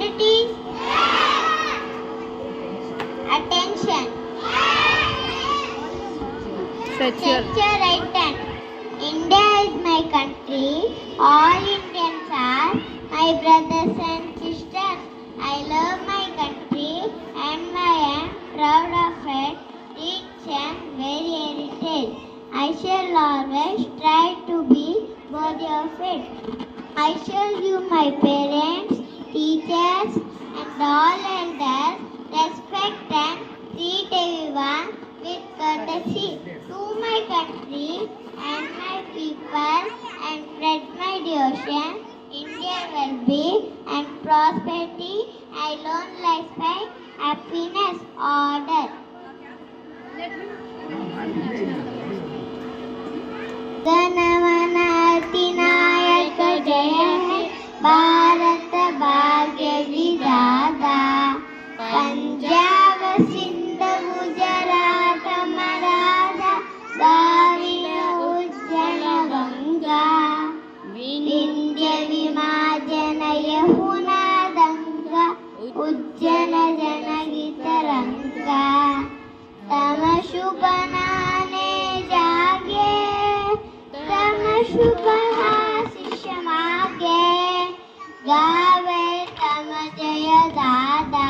standardities? Attention. Set your right hand. India is my country. All Indians are my brothers and sisters. I love my country and I am proud of it. Rich and very heritage. I shall always try to be worthy of it. I shall give my parents, teachers and all elders respect and treat everyone with courtesy. To my country and my people and spread my devotion, India will be and prosperity, alone lies by happiness, order. गणमनातिनायक जय है भारत भाग्य विधाता पंजाब सिंध गुजरात मराठा द्राविड़ उज्जल गंगा विंध्य विमाजन यमुना गंगा उज्जल जनगित रंगा तम शुभ नाने जागे तम शुभ शिष्य मागे गावे तम जय दादा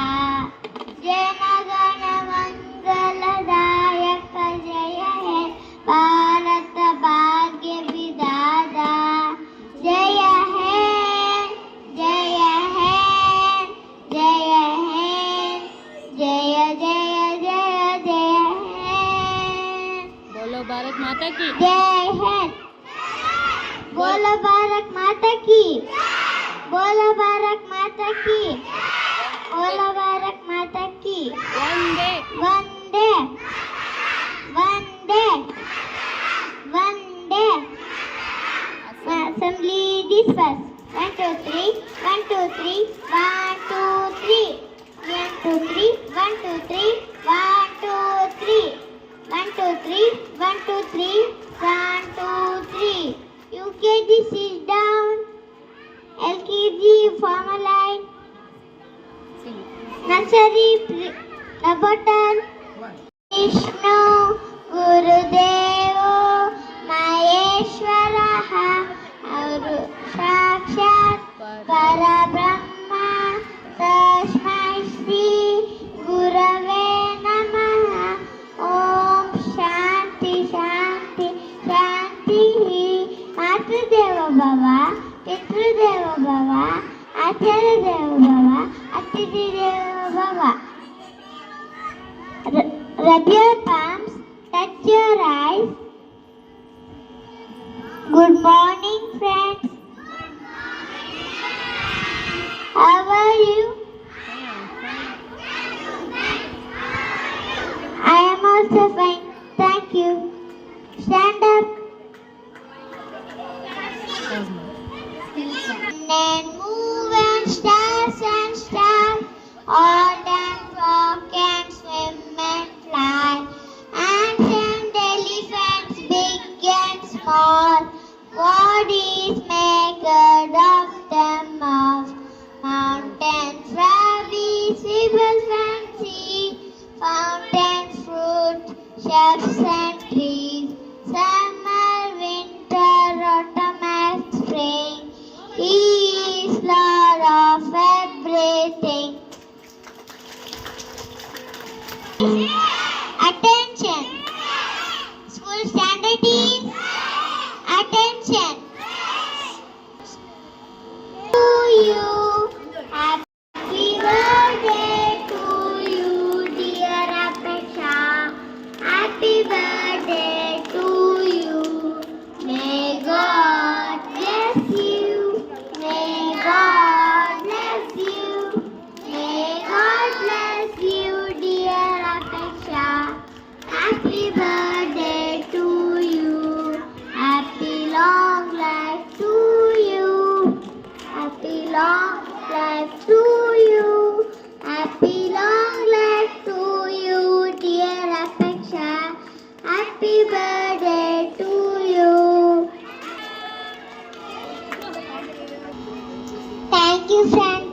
जन गण मंगलदायक जय है भारत भाग्य विधाता जय है जय है जय है जय जय जय जय है। बोलो भारत माता की जय है। बोलो भारत माता की। बोलो भारत माता की। बोलो भारत माता की। वंदे वंदे वंदे वंदे। Assembly disperse. 1 2 3 1 2 3 1 2 3 1 2 3 1 2 3 1 2 3 1 2 3 1 2 3 1 2 3 UKG sit down. LKG form a line. Nursery the button. Vishnu Gurudevo Maheshwaraha Sakshat Parabrahma Tasmai Shri Gurave Namaha Om Shanti Shanti Shanti Matradeva Bhava Pitradeva Bhava Acharya Deva Bhava Atithi Deva Bhava. Rub your palms, touch your eyes. Good morning, friends. How are you? I am also fine. Thank you. Stand up. And move and stars, all and walk and swim and fly. Ants and elephants, big and small, bodies made of them all. Mountains, valleys, rivers and seas, fountains, fruit, shrubs and trees, summer, winter, autumn and spring. He is Lord of everything. Attention. School standard is attention. To you, happy birthday to you, dear Apeksha. Happy birthday to you. May God bless you. May God bless you. May God bless you, dear Apeksha. Happy birthday to you. Happy long life to you. Happy long life to you. Happy long life to you, dear Apeksha. Happy birthday to you. Thank you, friends.